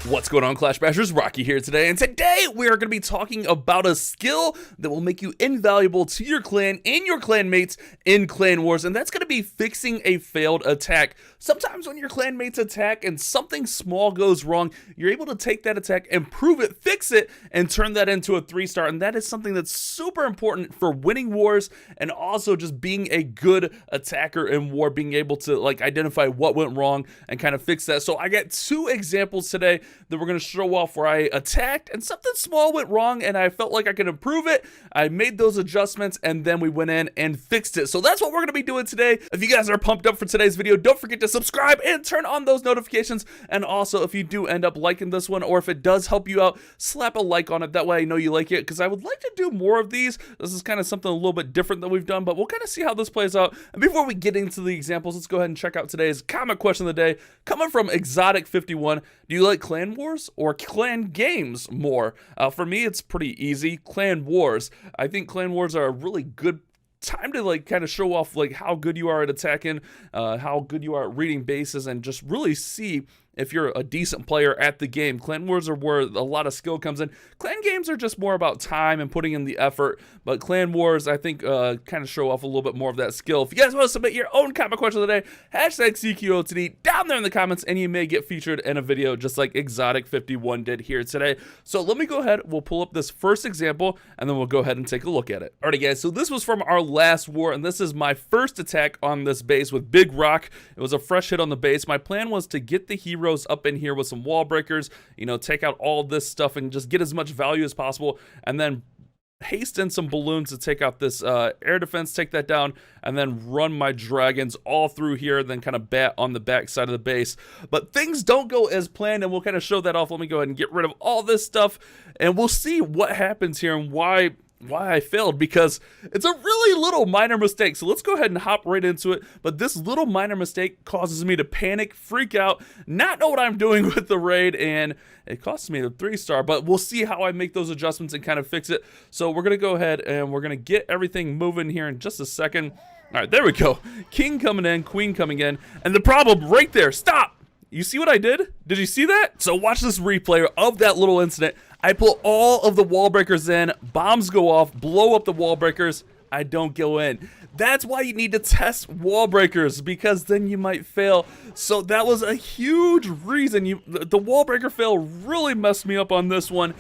What's going on, Clash Bashers? Rocky here today, and today we are going to be talking about a skill that will make you invaluable to your clan and your clan mates in Clan Wars, and that's going to be fixing a failed attack. Sometimes when your clan mates attack and something small goes wrong, you're able to take that attack, improve it, fix it, and turn that into a 3-star, and that is something that's super important for winning wars and also just being a good attacker in war, being able to like identify what went wrong and kind of fix that. So I got 2 examples today that we're going to show off where I attacked and something small went wrong and I felt like I could improve it. I made those adjustments and then we went in and fixed it. So that's what we're going to be doing today. If you guys are pumped up for today's video, don't forget to subscribe and turn on those notifications. And also, if you do end up liking this one, or if it does help you out, slap a like on it. That way I know you like it, because I would like to do more of these. This is kind of something a little bit different that we've done, but we'll kind of see how this plays out. And before we get into the examples, let's go ahead and check out today's comment question of the day, coming from Exotic51. Do you like Clan Wars or Clan Games more? For me, it's pretty easy. Clan Wars. I think Clan Wars are a really good time to like kind of show off like how good you are at attacking, how good you are at reading bases, and just really see if you're a decent player at the game. Clan Wars are where a lot of skill comes in. Clan Games are just more about time and putting in the effort, but Clan Wars, I think, kind of show off a little bit more of that skill. If you guys want to submit your own comment question of the day, hashtag CQOTD down there in the comments, and you may get featured in a video just like Exotic51 did here today. So let me go ahead, we'll pull up this first example, and then we'll go ahead and take a look at it. Alrighty guys, so this was from our last war, and this is my first attack on this base with Big Rock. It was a fresh hit on the base. My plan was to get the hero up in here with some wall breakers, you know, take out all this stuff and just get as much value as possible, and then haste in some balloons to take out this air defense, take that down, and then run my dragons all through here, then kind of bat on the back side of the base. But things don't go as planned, and we'll kind of show that off. Let me go ahead and get rid of all this stuff, and we'll see what happens here and why I failed, because it's a really little minor mistake. So let's go ahead and hop right into it. But this little minor mistake causes me to panic, freak out, not know what I'm doing with the raid, and it costs me a 3-star, but we'll see how I make those adjustments and kind of fix it. So we're gonna go ahead and we're gonna get everything moving here in just a second. All right, there we go. King coming in, queen coming in, and the problem right there, stop. You see what I did? Did you see that? So watch this replay of that little incident. I pull all of the wall breakers in, bombs go off, blow up the wall breakers, I don't go in. That's why you need to test wall breakers, because then you might fail. So that was a huge reason. The wall breaker fail really messed me up on this one.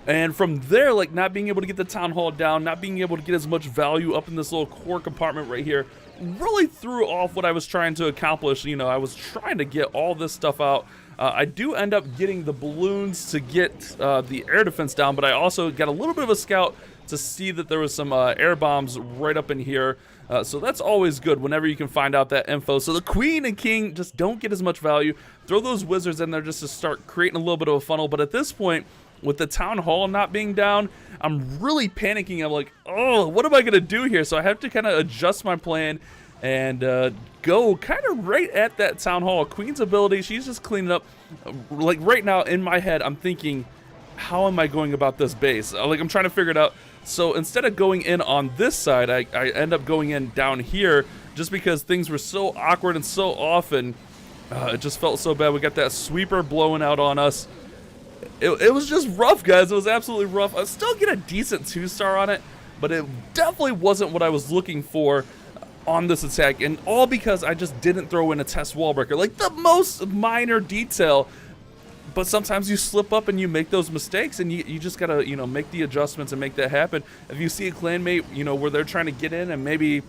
And from there, like not being able to get the town hall down, not being able to get as much value up in this little core compartment right here, really threw off what I was trying to accomplish. You know, I was trying to get all this stuff out. I do end up getting the balloons to get the air defense down, but I also got a little bit of a scout to see that there was some air bombs right up in here. So that's always good whenever you can find out that info. So the queen and king just don't get as much value. Throw those wizards in there just to start creating a little bit of a funnel. But at this point, with the town hall not being down, I'm really panicking. I'm like, oh, what am I gonna do here? So I have to kind of adjust my plan and go kind of right at that town hall. Queen's ability, she's just cleaning up. Like right now in my head, I'm thinking, how am I going about this base? Like I'm trying to figure it out. So instead of going in on this side, I end up going in down here, just because things were so awkward and so often. It just felt so bad. We got that sweeper blowing out on us. It was just rough, guys. It was absolutely rough. I still get a decent 2-star on it, but it definitely wasn't what I was looking for on this attack, and all because I just didn't throw in a test wall breaker. Like the most minor detail, but sometimes you slip up and you make those mistakes, and you just gotta, you know, make the adjustments and make that happen. If you see a clanmate, you know, where they're trying to get in and maybe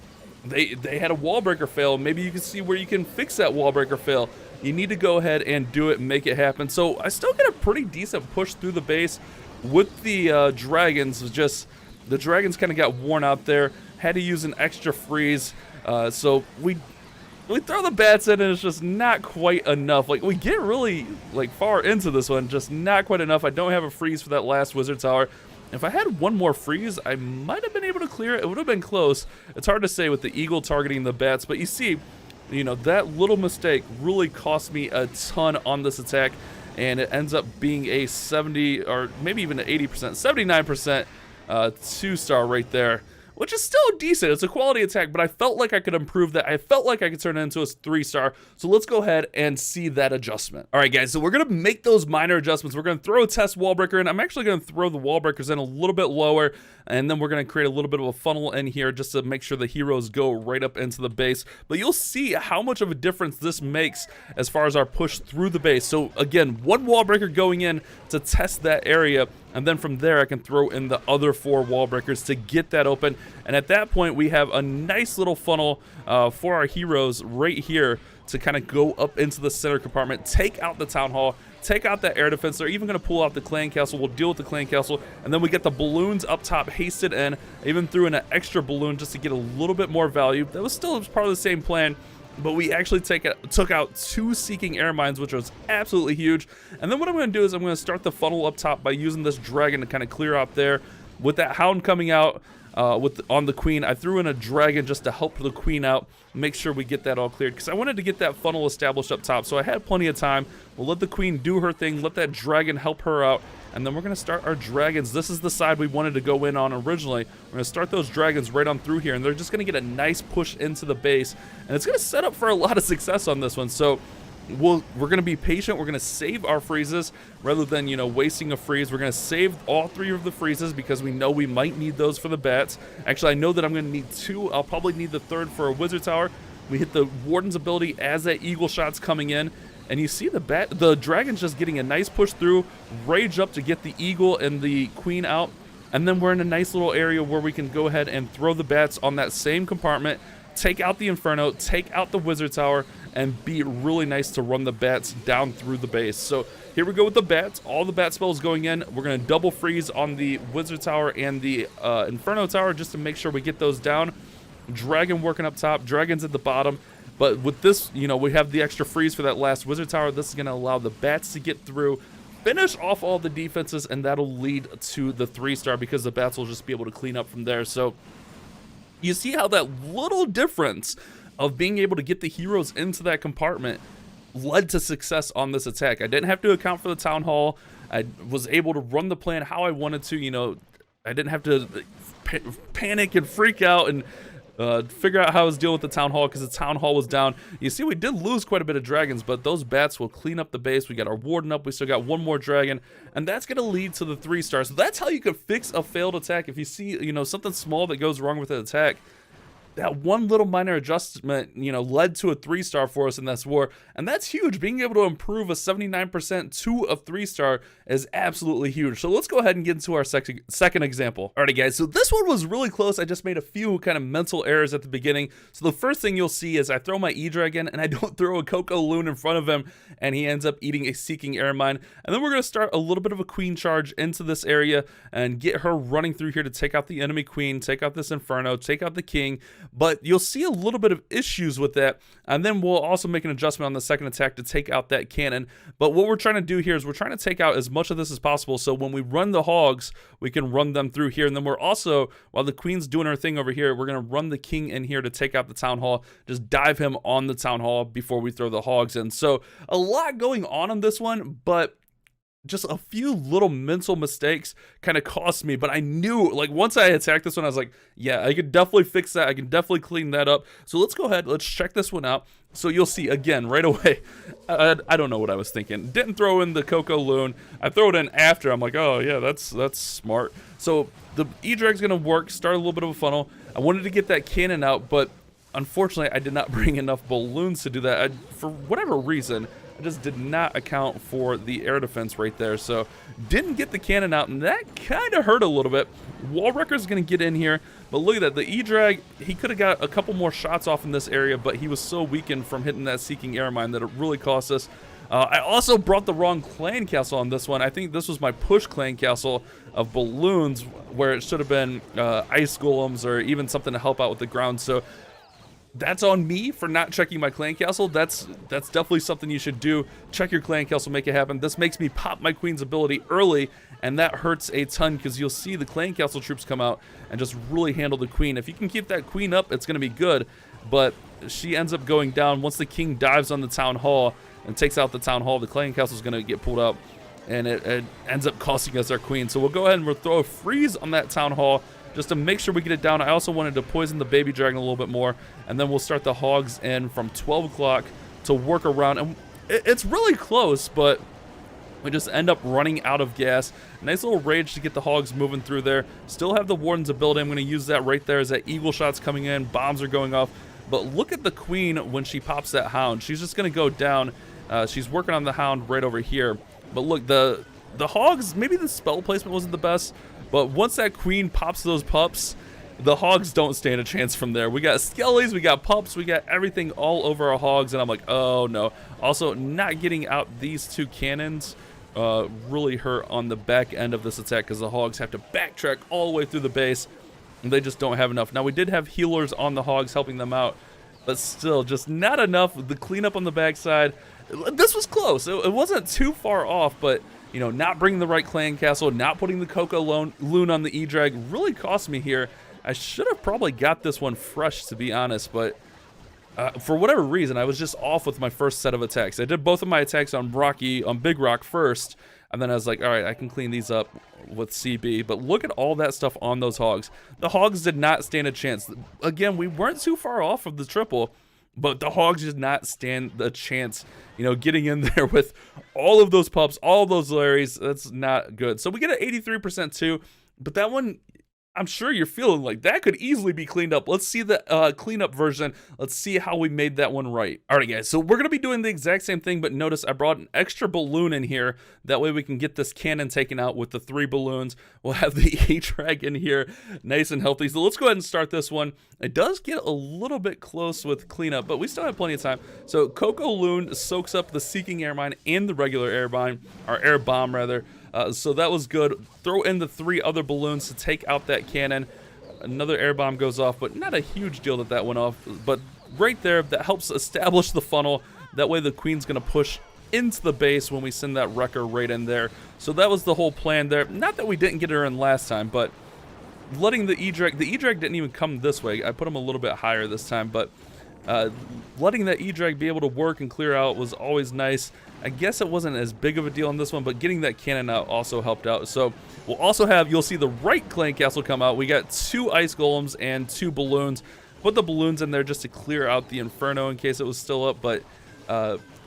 they had a wall breaker fail, maybe you can see where you can fix that wall breaker fail. You need to go ahead and do it and make it happen. So I still get a pretty decent push through the base with the dragons. Just the dragons kind of got worn out there. Had to use an extra freeze. So we throw the bats in and it's just not quite enough. Like we get really like far into this one, just not quite enough. I don't have a freeze for that last wizard tower. If I had one more freeze, I might have been able to clear it. It would have been close. It's hard to say with the eagle targeting the bats, but you see, you know, that little mistake really cost me a ton on this attack, and it ends up being a 70 or maybe even an 80%, 79% 2-star right there. which is still decent. It's a quality attack, but I felt like I could improve that. I felt like I could turn it into a 3-star. So let's go ahead and see that adjustment. All right, guys, so we're going to make those minor adjustments. We're going to throw a test wall breaker in. I'm actually going to throw the wall breakers in a little bit lower, and then we're going to create a little bit of a funnel in here just to make sure the heroes go right up into the base. But you'll see how much of a difference this makes as far as our push through the base. So again, one wall breaker going in to test that area, and then from there I can throw in the other 4 wall breakers to get that open. And at that point we have a nice little funnel for our heroes right here to kind of go up into the center compartment, take out the town hall, take out that air defense. They're even going to pull out the clan castle. We'll deal with the clan castle, and then we get the balloons up top hasted in. I even threw in an extra balloon just to get a little bit more value. That was still part of the same plan, but we actually took out 2 seeking air mines, which was absolutely huge. And then what I'm going to do is I'm going to start the funnel up top by using this dragon to kind of clear out there. With that hound coming out on the queen, I threw in a dragon just to help the queen out, make sure we get that all cleared, because I wanted to get that funnel established up top, so I had plenty of time. We'll let the queen do her thing, let that dragon help her out, and then we're going to start our dragons. This is the side we wanted to go in on originally. We're going to start those dragons right on through here, and they're just going to get a nice push into the base, and it's going to set up for a lot of success on this one. So we're going to be patient. We're going to save our freezes rather than, you know, wasting a freeze. We're going to save all 3 of the freezes because we know we might need those for the bats. Actually, I know that I'm going to need 2. I'll probably need the 3rd for a wizard tower. We hit the warden's ability as that eagle shot's coming in, and you see the dragon's just getting a nice push through, rage up to get the eagle and the queen out, and then we're in a nice little area where we can go ahead and throw the bats on that same compartment, take out the inferno, take out the wizard tower, and be really nice to run the bats down through the base. So here we go with the bats. All the bat spells going in. We're going to double freeze on the wizard tower and the inferno tower just to make sure we get those down. Dragon working up top, dragons at the bottom. But with this, you know, we have the extra freeze for that last wizard tower. This is going to allow the bats to get through, finish off all the defenses, and that'll lead to the 3-star because the bats will just be able to clean up from there. So you see how that little difference of being able to get the heroes into that compartment led to success on this attack. I didn't have to account for the town hall. I was able to run the plan how I wanted to. You know, I didn't have to panic and freak out and figure out how I was dealing with the town hall because the town hall was down. You see, we did lose quite a bit of dragons, but those bats will clean up the base. We got our warden up. We still got 1 more dragon, and that's going to lead to the 3-star. So that's how you could fix a failed attack. If you see, you know, something small that goes wrong with an attack, that one little minor adjustment, you know, led to a 3-star for us in this war, and that's huge. Being able to improve a 79% to a 3-star is absolutely huge. So let's go ahead and get into our second example. Alrighty, guys, so this one was really close. I just made a few kind of mental errors at the beginning. So the first thing you'll see is I throw my E-Dragon, and I don't throw a Coco Loon in front of him, and he ends up eating a Seeking Air Mine. And then we're going to start a little bit of a queen charge into this area and get her running through here to take out the enemy queen, take out this Inferno, take out the king. But you'll see a little bit of issues with that, and then we'll also make an adjustment on the second attack to take out that cannon. But what we're trying to do here is we're trying to take out as much of this as possible, so when we run the hogs, we can run them through here. And then we're also, while the queen's doing her thing over here, we're going to run the king in here to take out the town hall, just dive him on the town hall before we throw the hogs in. So a lot going on this one, but just a few little mental mistakes kind of cost me. But I knew, like, once I attacked this one, I was like, yeah, I could definitely fix that. I can definitely clean that up. So let's go ahead. Let's check this one out. So you'll see, again, right away, I don't know what I was thinking. Didn't throw in the Coco Loon. I throw it in after. I'm like, oh, yeah, that's smart. So the E-Drag's going to work, start a little bit of a funnel. I wanted to get that cannon out, but unfortunately, I did not bring enough balloons to do that. For whatever reason, I just did not account for the air defense right there. So didn't get the cannon out, and that kind of hurt a little bit. Wallwrecker's going to get in here, but look at that. The E-Drag, he could have got a couple more shots off in this area, but he was so weakened from hitting that Seeking Air Mine that it really cost us. I also brought the wrong clan castle on this one. I think this was my push clan castle of balloons, where it should have been ice golems or even something to help out with the ground. So that's on me for not checking my clan castle. That's definitely something you should do. Check your clan castle, make it happen. This makes me pop my queen's ability early, and that hurts a ton because you'll see the clan castle troops come out and just really handle the queen. If you can keep that queen up, it's going to be good, but she ends up going down. Once the king dives on the town hall and takes out the town hall, the clan castle is going to get pulled out, and it ends up costing us our queen. So we'll go ahead and we'll throw a freeze on that town hall just to make sure we get it down. I also wanted to poison the baby dragon a little bit more, and then we'll start the hogs in from 12 o'clock to work around. And it's really close, but we just end up running out of gas. Nice little rage to get the hogs moving through there. Still have the warden's ability. I'm going to use that right there as that eagle shot's coming in. Bombs are going off. But look at the queen when she pops that hound. She's just going to go down. She's working on the hound right over here. But look, the hogs, maybe the spell placement wasn't the best, but once that queen pops those pups, the hogs don't stand a chance from there. We got skellies, we got pups, we got everything all over our hogs, and I'm like, oh no. Also, not getting out these two cannons really hurt on the back end of this attack because the hogs have to backtrack all the way through the base, and they just don't have enough. Now, we did have healers on the hogs helping them out, but still, just not enough. The cleanup on the backside, this was close. It wasn't too far off, but you know, not bringing the right clan castle, not putting the Coco Loon on the E-Drag really cost me here. I should have probably got this one fresh, to be honest, but for whatever reason, I was just off with my first set of attacks. I did both of my attacks on Big Rock first, and then I was like, all right, I can clean these up with CB. But look at all that stuff on those hogs. The hogs did not stand a chance. Again, we weren't too far off of the triple, but the hogs did not stand a chance, you know, getting in there with all of those pups, all of those Larrys. That's not good. So we get an 83% too, but that one, I'm sure you're feeling like that could easily be cleaned up. Let's see the cleanup version. Let's see how we made that one right. All right, guys, so we're going to be doing the exact same thing, but notice I brought an extra balloon in here. That way we can get this cannon taken out with the 3 balloons. We'll have the A-Drag in here nice and healthy. So let's go ahead and start this one. It does get a little bit close with cleanup, but we still have plenty of time. So Coco Loon soaks up the Seeking Air Mine and the regular air mine, or air bomb rather. So that was good. Throw in the 3 other balloons to take out that cannon. Another air bomb goes off, but not a huge deal that that went off. But right there, that helps establish the funnel. That way the queen's going to push into the base when we send that wrecker right in there. So that was the whole plan there. Not that we didn't get her in last time, but letting the E-Drag didn't even come this way. I put him a little bit higher this time, but letting that E-Drag be able to work and clear out was always nice. I guess it wasn't as big of a deal on this one, but getting that cannon out also helped out. So we'll also have, you'll see the right clan castle come out. We got 2 ice golems and 2 balloons. Put the balloons in there just to clear out the inferno in case it was still up, but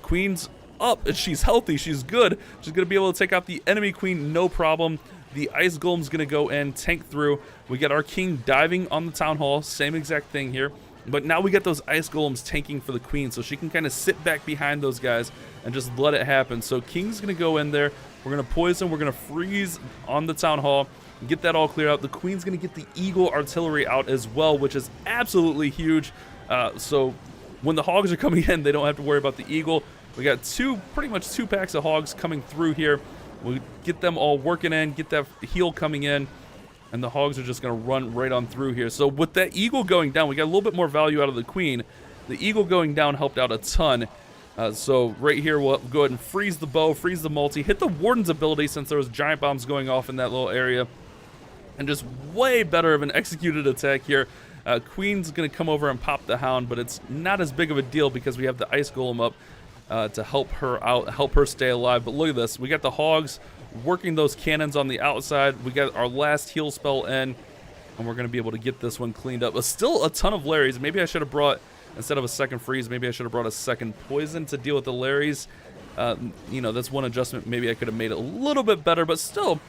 queen's up and she's healthy, she's good. She's gonna be able to take out the enemy queen, no problem. The ice golem's gonna go in, tank through. We got our king diving on the town hall, same exact thing here. But now we get those ice golems tanking for the queen, so she can kind of sit back behind those guys and just let it happen. So king's gonna go in there. We're gonna poison. We're gonna freeze on the town hall. Get that all cleared out. The queen's gonna get the eagle artillery out as well, which is absolutely huge. So when the hogs are coming in, they don't have to worry about the eagle. We got pretty much two packs of hogs coming through here. We get them all working in. Get that heal coming in. And the hogs are just going to run right on through here. So with that eagle going down, we got a little bit more value out of the queen. The eagle going down helped out a ton. So right here, we'll go ahead and freeze the bow, freeze the multi, hit the warden's ability since there was giant bombs going off in that little area. And just way better of an executed attack here. Queen's going to come over and pop the hound, but it's not as big of a deal because we have the ice golem up to help her out, help her stay alive. But look at this. We got the hogs working those cannons on the outside. We got our last heal spell in, and we're going to be able to get this one cleaned up. But still a ton of Larrys. Maybe I should have brought, instead of a second freeze, maybe I should have brought a second poison to deal with the Larrys. You know, that's one adjustment maybe I could have made it a little bit better, but still,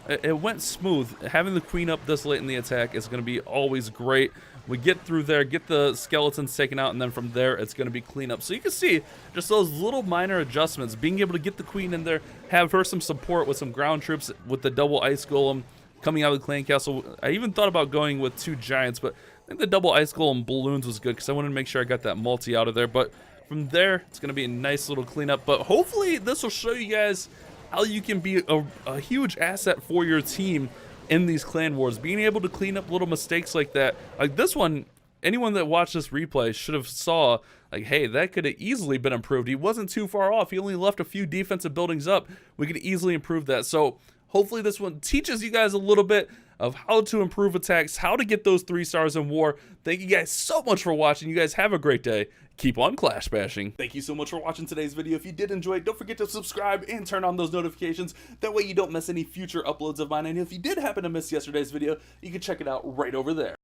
it went smooth. Having the queen up this late in the attack is going to be always great. We get through there, get the skeletons taken out, and then from there, it's going to be cleanup. So you can see just those little minor adjustments, being able to get the queen in there, have her some support with some ground troops with the double ice golem coming out of the clan castle. I even thought about going with 2 giants, but I think the double ice golem balloons was good because I wanted to make sure I got that multi out of there. But from there, it's going to be a nice little cleanup. But hopefully, this will show you guys how you can be a huge asset for your team in these clan wars, being able to clean up little mistakes like that. Like this one, anyone that watched this replay should have saw, like, hey, that could have easily been improved. He wasn't too far off. He only left a few defensive buildings up. We could easily improve that. So Hopefully this one teaches you guys a little bit of how to improve attacks, how to get those 3 stars in war. Thank you guys so much for watching. You guys have a great day. Keep on clash bashing. Thank you so much for watching today's video. If you did enjoy it, don't forget to subscribe and turn on those notifications. That way you don't miss any future uploads of mine. And if you did happen to miss yesterday's video, you can check it out right over there.